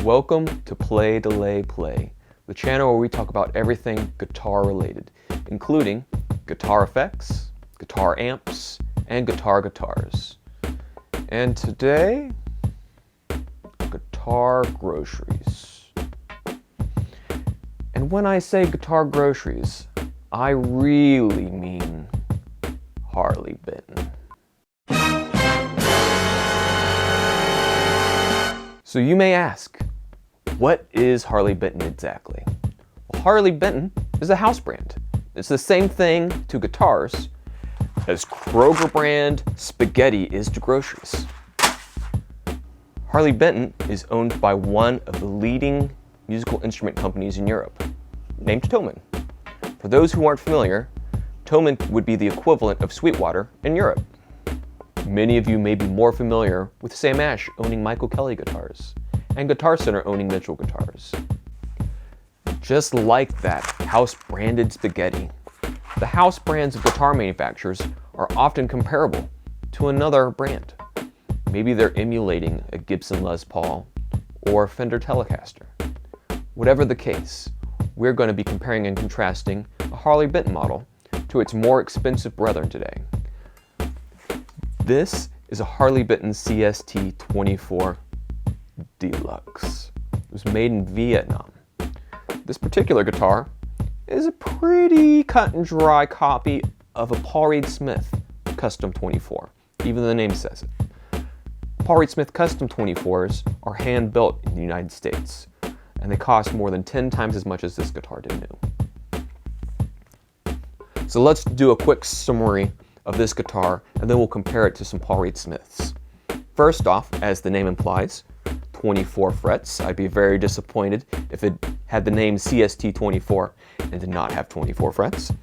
Welcome to Play, Delay, Play, the channel where we talk about everything guitar related, including guitar effects, guitar amps, and guitars. And today, guitar groceries. And when I say guitar groceries, I really mean Harley Benton. So you may ask, what is Harley Benton exactly? Well, Harley Benton is a house brand. It's the same thing to guitars as Kroger brand spaghetti is to groceries. Harley Benton is owned by one of the leading musical instrument companies in Europe, named Thomann. For those who aren't familiar, Thomann would be the equivalent of Sweetwater in Europe. Many of you may be more familiar with Sam Ash owning Michael Kelly guitars and Guitar Center owning Mitchell guitars. Just like that house-branded spaghetti, the house brands of guitar manufacturers are often comparable to another brand. Maybe they're emulating a Gibson Les Paul or a Fender Telecaster. Whatever the case, we're going to be comparing and contrasting a Harley Benton model to its more expensive brethren today. This is a Harley Benton CST-24 Deluxe. It was made in Vietnam. This particular guitar is a pretty cut and dry copy of a Paul Reed Smith Custom 24, even the name says it. Paul Reed Smith Custom 24s are hand built in the United States, and they cost more than 10 times as much as this guitar did new. So let's do a quick summary of this guitar, and then we'll compare it to some Paul Reed Smiths. First off, as the name implies, 24 frets. I'd be very disappointed if it had the name CST-24 and did not have 24 frets.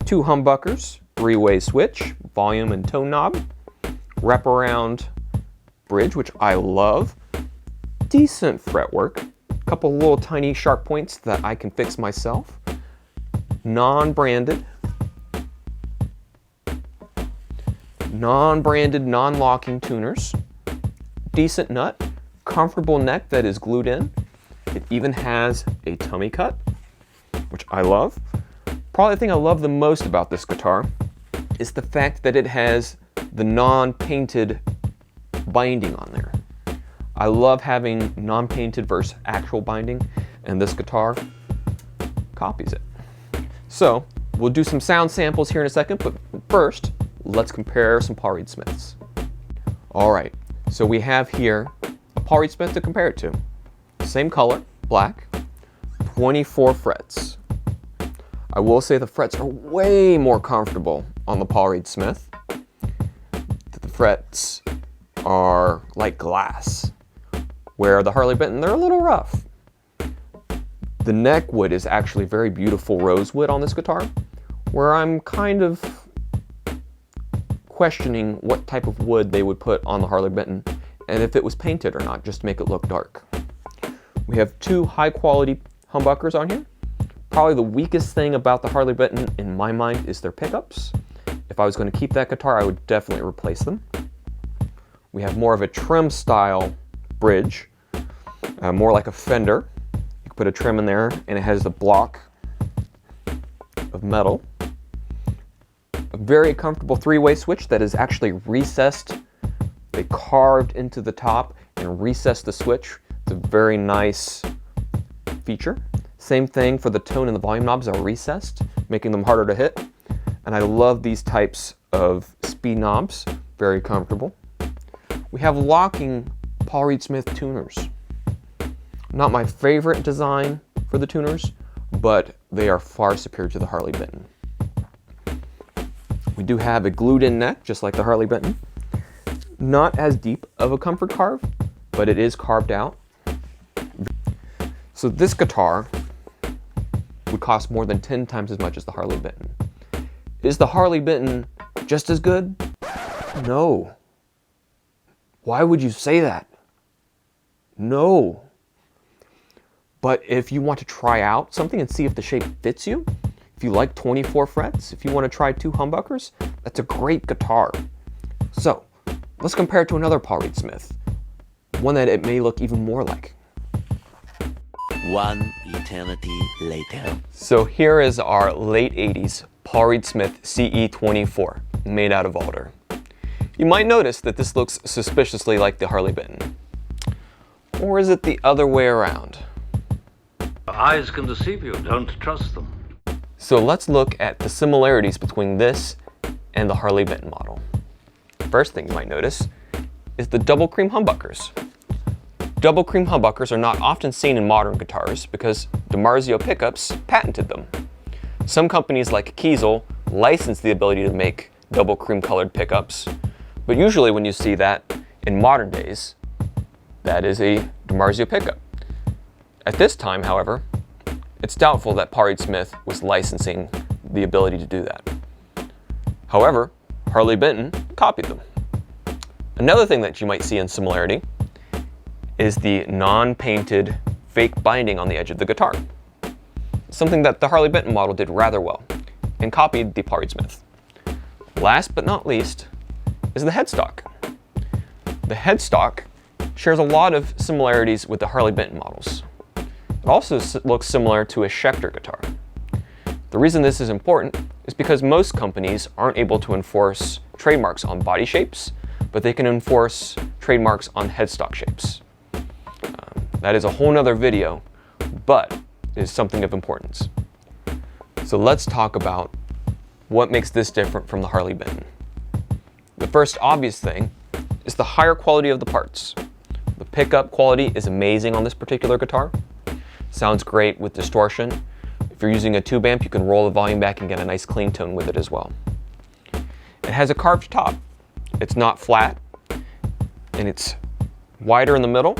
2 humbuckers, 3-way switch, volume and tone knob, wraparound bridge, which I love, decent fretwork, a couple little tiny sharp points that I can fix myself, non-branded, non-locking tuners, decent nut, comfortable neck that is glued in. It even has a tummy cut, which I love. Probably the thing I love the most about this guitar is the fact that it has the non-painted binding on there. I love having non-painted versus actual binding, and this guitar copies it. So we'll do some sound samples here in a second, but first, let's compare some Paul Reed Smiths. All right, so we have here a Paul Reed Smith to compare it to. Same color, black, 24 frets. I will say the frets are way more comfortable on the Paul Reed Smith. The frets are like glass, where the Harley Benton, they're a little rough. The neck wood is actually very beautiful rosewood on this guitar, where I'm kind of questioning what type of wood they would put on the Harley Benton and if it was painted or not, just to make it look dark. We have 2 high quality humbuckers on here. Probably the weakest thing about the Harley Benton in my mind is their pickups. If I was going to keep that guitar, I would definitely replace them. We have more of a trim style bridge, more like a Fender. You can put a trim in there and it has the block of metal. A very comfortable 3-way switch that is actually recessed. They carved into the top and recessed the switch. It's a very nice feature. Same thing for the tone and the volume knobs are recessed, making them harder to hit. And I love these types of speed knobs, very comfortable. We have locking Paul Reed Smith tuners. Not my favorite design for the tuners, but they are far superior to the Harley Benton. We do have a glued-in neck, just like the Harley Benton. Not as deep of a comfort carve, but it is carved out. So this guitar would cost more than 10 times as much as the Harley Benton. Is the Harley Benton just as good? No. Why would you say that? No. But if you want to try out something and see if the shape fits you, if you like 24 frets, if you want to try 2 humbuckers, that's a great guitar. So let's compare it to another Paul Reed Smith, one that it may look even more like. One eternity later. So here is our late 80s Paul Smith CE-24 made out of alder. You might notice that this looks suspiciously like the Harley Benton. Or is it the other way around? Eyes can deceive you, don't trust them. So let's look at the similarities between this and the Harley Benton model. First thing you might notice is the double cream humbuckers. Double cream humbuckers are not often seen in modern guitars because DiMarzio pickups patented them. Some companies like Kiesel license the ability to make double cream colored pickups, but usually when you see that in modern days, that is a DiMarzio pickup. At this time, however, it's doubtful that Paul Smith was licensing the ability to do that. However, Harley Benton copied them. Another thing that you might see in similarity is the non-painted fake binding on the edge of the guitar. Something that the Harley Benton model did rather well and copied the Paul Smith. Last but not least is the headstock. The headstock shares a lot of similarities with the Harley Benton models. It also looks similar to a Schecter guitar. The reason this is important is because most companies aren't able to enforce trademarks on body shapes, but they can enforce trademarks on headstock shapes. That is a whole nother video, but it is something of importance. So let's talk about what makes this different from the Harley Benton. The first obvious thing is the higher quality of the parts. The pickup quality is amazing on this particular guitar. Sounds great with distortion. If you're using a tube amp, you can roll the volume back and get a nice clean tone with it as well. It has a carved top. It's not flat, and it's wider in the middle,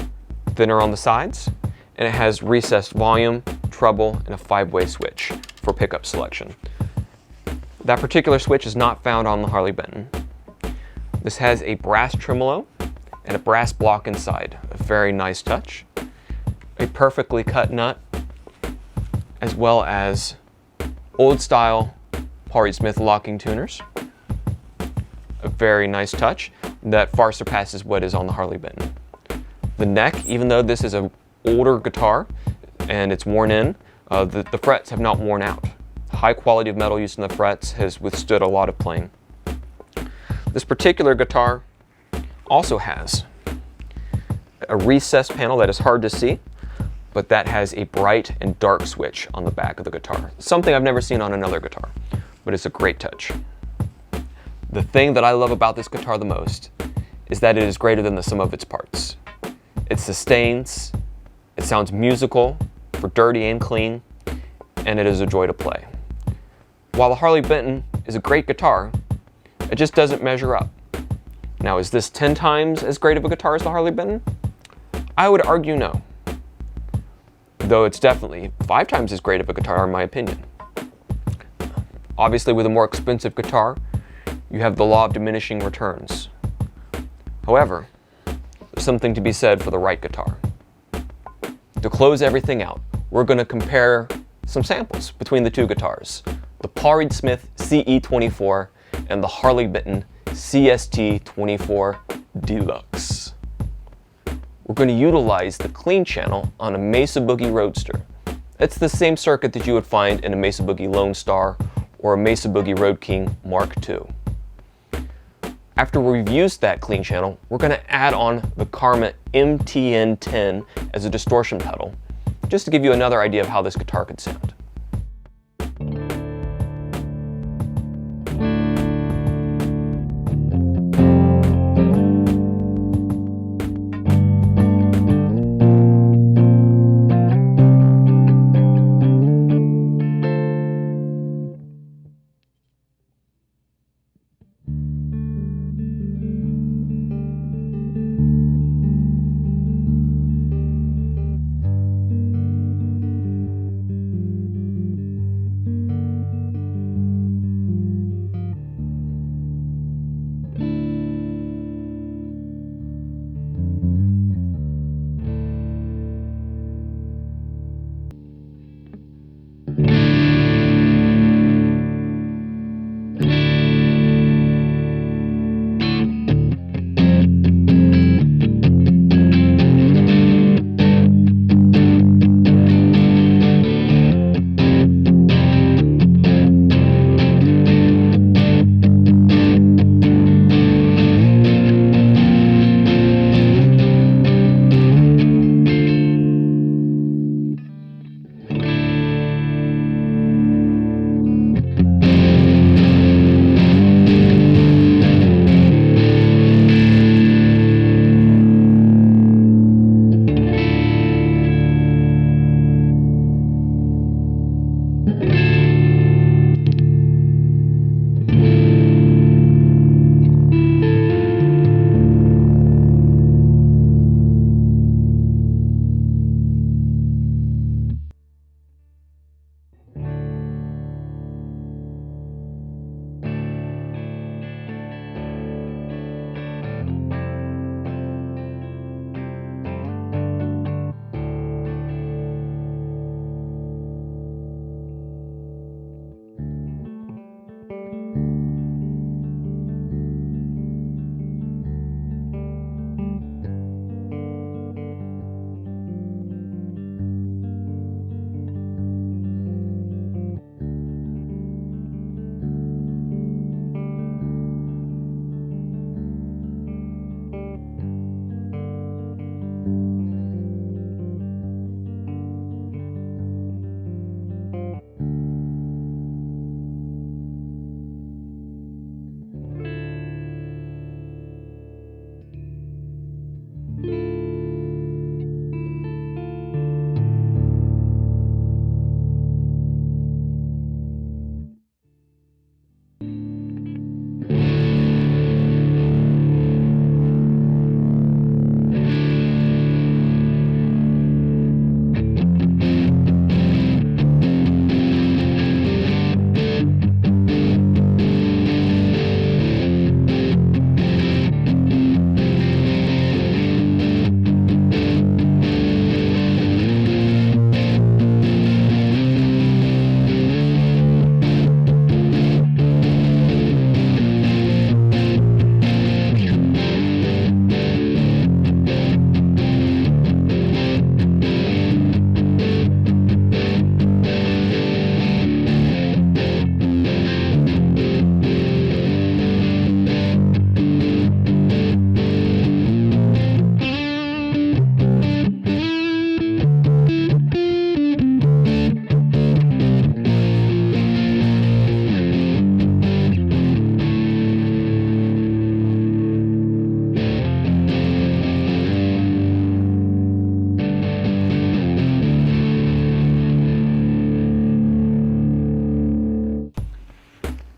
thinner on the sides, and it has recessed volume, treble, and a 5-way switch for pickup selection. That particular switch is not found on the Harley Benton. This has a brass tremolo and a brass block inside, a very nice touch. A perfectly cut nut, as well as old style Paul Smith locking tuners. A very nice touch that far surpasses what is on the Harley Benton. The neck, even though this is an older guitar and it's worn in, the frets have not worn out. High quality of metal used in the frets has withstood a lot of playing. This particular guitar also has a recessed panel that is hard to see, but that has a bright and dark switch on the back of the guitar. Something I've never seen on another guitar, but it's a great touch. The thing that I love about this guitar the most is that it is greater than the sum of its parts. It sustains, it sounds musical for dirty and clean, and it is a joy to play. While the Harley Benton is a great guitar, it just doesn't measure up. Now, is this 10 times as great of a guitar as the Harley Benton? I would argue no. Though it's definitely 5 times as great of a guitar in my opinion. Obviously, with a more expensive guitar, you have the law of diminishing returns. However, there's something to be said for the right guitar. To close everything out, we're going to compare some samples between the two guitars, the Paul Smith CE-24 and the Harley Benton CST-24 Deluxe. We're going to utilize the clean channel on a Mesa Boogie Roadster. It's the same circuit that you would find in a Mesa Boogie Lone Star or a Mesa Boogie Road King Mark II. After we've used that clean channel, we're going to add on the Karma MTN10 as a distortion pedal, just to give you another idea of how this guitar could sound.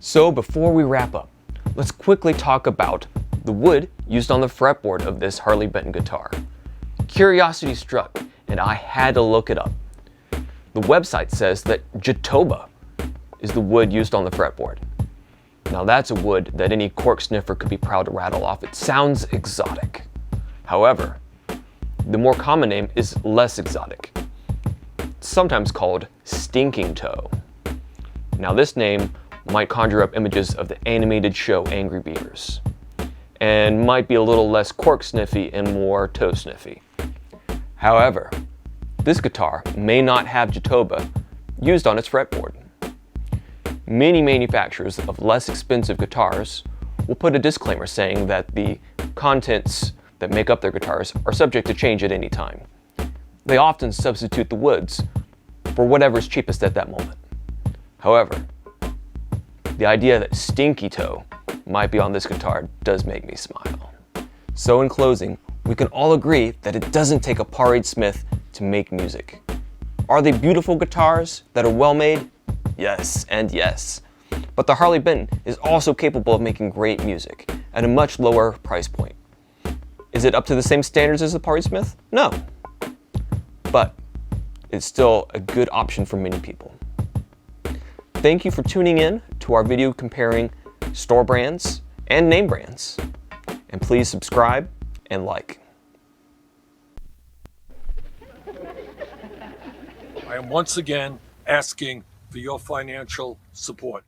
So before we wrap up, let's quickly talk about the wood used on the fretboard of this Harley Benton guitar. Curiosity struck, and I had to look it up. The website says that Jatoba is the wood used on the fretboard. Now that's a wood that any cork sniffer could be proud to rattle off. It sounds exotic. However, the more common name is less exotic. It's sometimes called stinking toe. Now this name might conjure up images of the animated show Angry Beavers, and might be a little less cork sniffy and more toe sniffy. However, this guitar may not have Jatoba used on its fretboard. Many manufacturers of less expensive guitars will put a disclaimer saying that the contents that make up their guitars are subject to change at any time. They often substitute the woods for whatever's cheapest at that moment. However, the idea that stinky toe might be on this guitar does make me smile. So in closing, we can all agree that it doesn't take a Parade Smith to make music. Are they beautiful guitars that are well made? Yes, and yes. But the Harley Benton is also capable of making great music at a much lower price point. Is it up to the same standards as the Parade Smith? No. But it's still a good option for many people. Thank you for tuning in to our video comparing store brands and name brands. And please subscribe and like. I am once again asking for your financial support.